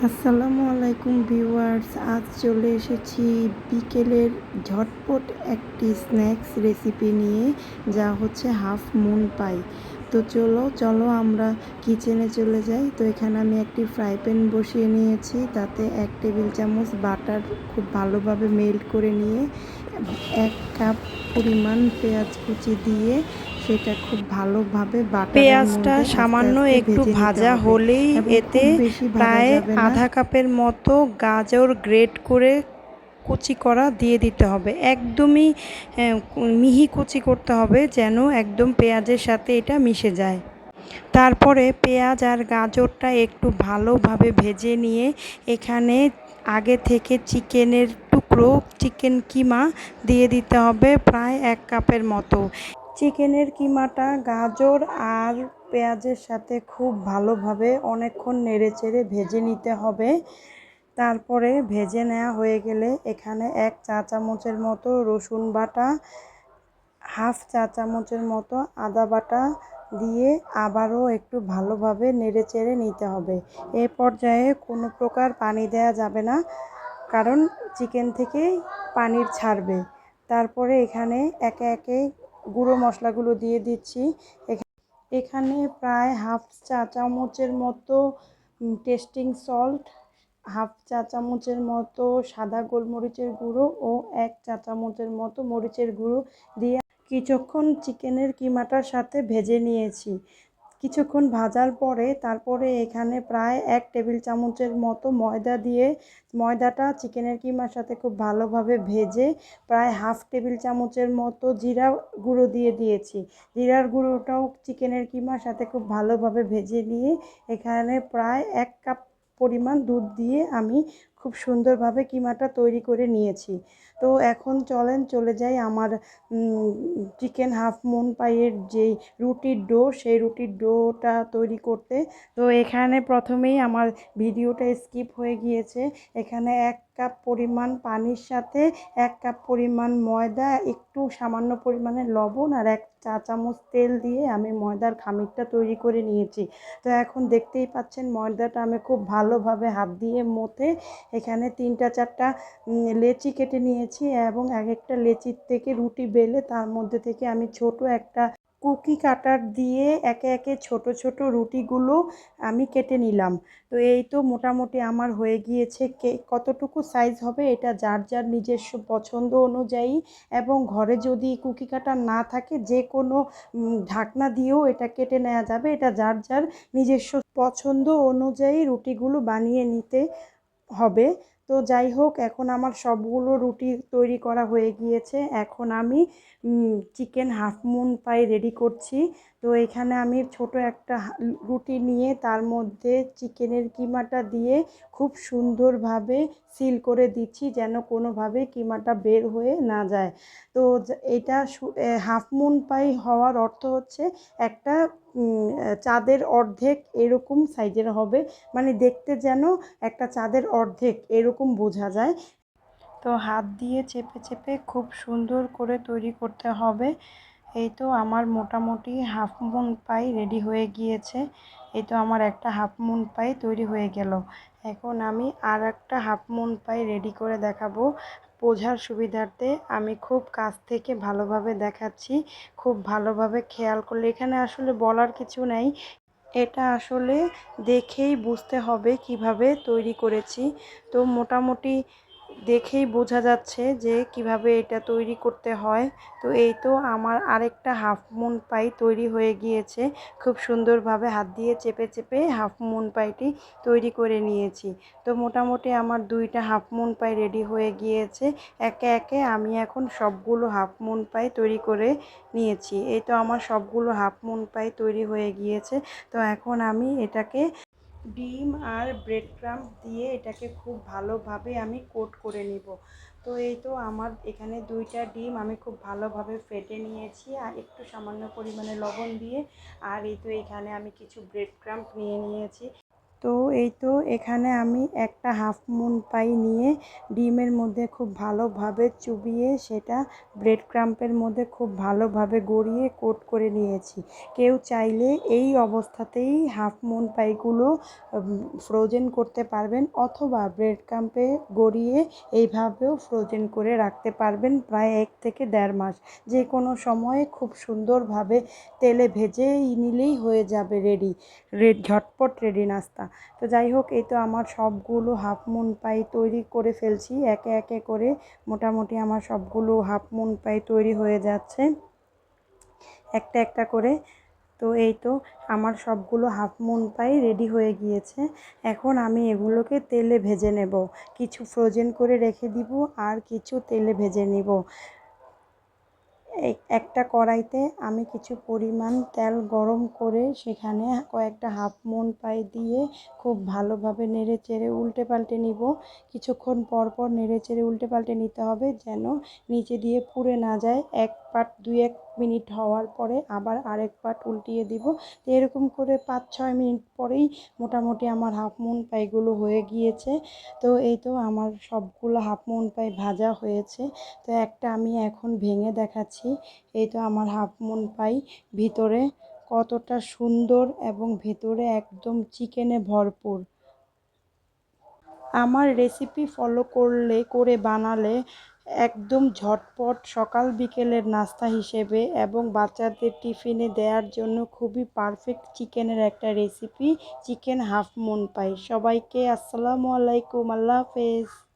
আসসালামু আলাইকুম ভিউয়ার্স, আজ চলে এসেছি বিকেলের ঝটপট একটি স্ন্যাক্স রেসিপি নিয়ে, যা হচ্ছে হাফ মুন পাই। তো চলো আমরা কিচেনে চলে যাই। তো এখানে আমি একটি ফ্রাই প্যান বসিয়ে নিয়েছি, তাতে 1 টেবিল চামচ বাটার খুব ভালোভাবে মেল্ট করে নিয়ে 1 কাপ পরিমাণ পেঁয়াজ কুচি দিয়ে সেটা খুব ভালোভাবে বাটারের পেঁয়াজটা মধ্যে আস্তে সামান্য আস্তে একটু ভেজে নিতে ভাজা হবে হলেই এবং এতে খুব বেশি ভাজা প্রায় যাবে না। আধা কাপের মতো গাজর গ্রেট করে কুচি করা দিয়ে দিতে হবে। একদমই মিহি কুচি করতে হবে, যেন একদম পেঁয়াজের সাথে এটা মিশে যায়। তারপরে পেঁয়াজ আর গাজরটা একটু ভালোভাবে ভেজে নিয়ে এখানে আগে থেকে চিকেনের টুকরো, চিকেন কিমা দিয়ে দিতে হবে প্রায় 1 কাপের মতো। চিকেনের কিমাটা গাজর আর পেঁয়াজের সাথে খুব ভালোভাবে অনেকক্ষণ নেড়েচেড়ে ভেজে নিতে হবে। তারপরে ভেজে নেওয়া হয়ে গেলে এখানে 1 চা চামচের মতো রসুন বাটা, হাফ চা চামচের মতো আদা বাটা দিয়ে আবারও একটু ভালোভাবে নেড়েচেড়ে নিতে হবে। এ পর্যায়ে কোনো প্রকার পানি দেওয়া যাবে না, কারণ চিকেন থেকেই পানি ছাড়বে। তারপরে এখানে একে একে গুঁড়ো মশলাগুলো দিয়ে দিচ্ছি। এখানে প্রায় হাফ চা চামচের মতো টেস্টিং সল্ট, হাফ চা চামচের মতো সাদা গোলমরিচের গুঁড়ো ও 1 চা চামচের মতো মরিচের গুঁড়ো দিয়ে কিছুক্ষণ চিকেনের কিমাটার সাথে ভেজে নিয়েছি। কিছুক্ষণ ভাজার পরে তারপরে এখানে প্রায় 1 টেবিল চামচের মতো ময়দা দিয়ে ময়দাটা চিকেনের কিমার সাথে খুব ভালোভাবে ভেজে প্রায় হাফ টেবিল চামচের মতো জিরা গুঁড়ো দিয়ে দিয়েছি। জিরার গুঁড়োটাও চিকেনের কিমার সাথে খুব ভালোভাবে ভেজে নিয়ে এখানে প্রায় 1 কাপ পরিমাণ দুধ দিয়ে আমি খুব সুন্দরভাবে কিমাটা তৈরি করে নিয়েছি। তো এখন চলে যাই আমার চিকেন হাফ মুন পাইয়ের যেই রুটির ডো, সেই রুটির ডোটা তৈরি করতে। তো এখানে প্রথমেই আমার ভিডিওটা স্কিপ হয়ে গিয়েছে। এখানে 1 কাপ পরিমাণ পানির সাথে 1 কাপ পরিমাণ ময়দা, একটু সামান্য পরিমাণে লবণ আর 1 চা চামচ তেল দিয়ে আমি ময়দার খামিরটা তৈরি করে নিয়েছি। তো এখন দেখতেই পাচ্ছেন ময়দাটা আমি খুব ভালোভাবে হাত দিয়ে মথে এখানে 3-4টা লেচি কেটে নিয়েছি এবং এক একটা লেচির থেকে রুটি বেলে তার মধ্যে থেকে আমি ছোট একটা কুকি কাটার দিয়ে একে একে ছোট ছোট রুটিগুলো আমি কেটে নিলাম। তো এই তো মোটামুটি আমার হয়ে গিয়েছে। কতটুকু সাইজ হবে এটা যার যার নিজস্ব পছন্দ অনুযায়ী, এবং ঘরে যদি কুকি কাটার না থাকে যে কোনো ঢাকনা দিয়েও এটা কেটে নেওয়া যাবে। এটা যার যার নিজস্ব পছন্দ অনুযায়ী রুটিগুলো বানিয়ে নিতে হবে। তো যাই হোক, এখন আমার সবগুলো রুটি তৈরি করা হয়ে গিয়েছে। এখন আমি চিকেন হাফ মুন পাই রেডি করছি। তো এখানে আমি ছোট একটা রুটি নিয়ে তার মধ্যে চিকেনের কিমাটা দিয়ে খুব সুন্দরভাবে সিল করে দিচ্ছি, যেন কোনোভাবে কিমাটা বের হয়ে না যায়। তো এটা হাফ মুন পাই হওয়ার অর্থ হচ্ছে একটা চাঁদের অর্ধেক এরকম সাইজের হবে, মানে দেখতে যেন একটা চাঁদের অর্ধেক এরকম বোঝা যায়। তো হাত দিয়ে চেপে চেপে খুব সুন্দর করে তৈরি করতে হবে। এই তো আমার মোটামুটি হাফ মুন পাই রেডি হয়ে গিয়েছে। এই তো আমার একটা হাফ মুন পাই তৈরি হয়ে গেল। এখন আমি আর একটা হাফ মুন পাই রেডি করে দেখাবো। বোঝার সুবিধার্থে আমি খুব কাছ থেকে ভালোভাবে দেখাচ্ছি। খুব ভালোভাবে খেয়াল করলে এখানে আসলে বলার কিছু নেই, এটা আসলে দেখেই বুঝতে হবে কিভাবে তৈরি করেছি। তো মোটামুটি দেখেই বোঝা যাচ্ছে যে কিভাবে এটা তৈরি করতে হয়। তো এই তো আমার আরেকটা হাফ মুন পাই তৈরি হয়ে গিয়েছে। খুব সুন্দরভাবে হাত দিয়ে চেপে চেপে হাফ মুন পাইটি তৈরি করে নিয়েছি। তো মোটামুটি আমার 2টা হাফ মুন পাই রেডি হয়ে গিয়েছে। একে একে আমি এখন সবগুলো হাফ মুন পাই তৈরি করে নিয়েছি। এই তো আমার সবগুলো হাফ মুন পাই তৈরি হয়ে গিয়েছে। তো এখন আমি এটাকে ডিম আর ব্রেড ক্রাম্ব দিয়ে এটাকে খুব ভালোভাবে আমি কোট করে নিব। তো এই তো আমার এখানে 2টা ডিম আমি খুব ভালোভাবে ফেটে নিয়েছি আর একটু সামান্য পরিমাণে লবণ দিয়ে। আর এই তো এখানে আমি কিছু ব্রেড ক্রাম্ব নিয়ে নিয়েছি। তো এই তো এখানে আমি একটা হাফ মুন পাই নিয়ে ডিমের মধ্যে খুব ভালোভাবে চুবিয়ে সেটা ব্রেড ক্রাম্পের মধ্যে খুব ভালোভাবে গড়িয়ে কোট করে নিয়েছি। কেউ চাইলে এই অবস্থাতেই হাফ মুন পাইগুলো ফ্রোজেন করতে পারবেন, অথবা ব্রেড ক্রাম্পে গড়িয়ে এইভাবেও ফ্রোজেন করে রাখতে পারবেন প্রায় 1 থেকে 1.5 মাস। যে কোনো সময়ে খুব সুন্দরভাবে তেলে ভেজে নিলেই হয়ে যাবে ঝটপট রেডি নাস্তা। তো যাই হোক, এই তো আমার সবগুলো হাফ মুন পাই তৈরি করে ফেলছি একে একে করে। মোটামুটি আমার সবগুলো হাফ মুন পাই তৈরি হয়ে যাচ্ছে একটা একটা করে। তো এই তো আমার সবগুলো হাফ মুন পাই রেডি হয়ে গিয়েছে। এখন আমি এগুলোকে তেলে ভেজে নেব। কিছু ফ্রোজেন করে রেখে দিব আর কিছু তেলে ভেজে নিব। একটা কড়াইতে আমি কিছু পরিমাণ তেল গরম করে সেখানে কয়েকটা হাফ মুন পাই দিয়ে খুব ভালোভাবে নেড়ে চেড়ে উল্টে পাল্টে নিব। কিছুক্ষণ পর পর নেড়ে চেড়ে উল্টে পাল্টে নিতে হবে যেন নিচে দিয়ে পুড়ে না যায়। এক পাট 2-1 মিনিট হওয়ার পরে আবার আরেক পাট উল্টিয়ে দিব। তো এরকম করে 5-6 মিনিট পরেই মোটামুটি আমার হাফ মুন পাইগুলো হয়ে গিয়েছে। তো এই তো আমার সবগুলো হাফ মুন পাই ভাজা হয়েছে। তো একটা আমি এখন ভেঙে দেখাচ্ছি। এই তো আমার হাফ মুন পাই ভিতরে কতটা সুন্দর এবং ভেতরে একদম চিকেনে ভরপুর। আমার রেসিপি ফলো করে বানালে একদম ঝটপট সকাল বিকেলের নাস্তা হিসেবে এবং বাচ্চাদের টিফিনে দেওয়ার জন্য খুবই পারফেক্ট চিকেনের একটা রেসিপি, চিকেন হাফ মুন পাই। সবাইকে আসসালামু আলাইকুম, আল্লাহ হাফেজ।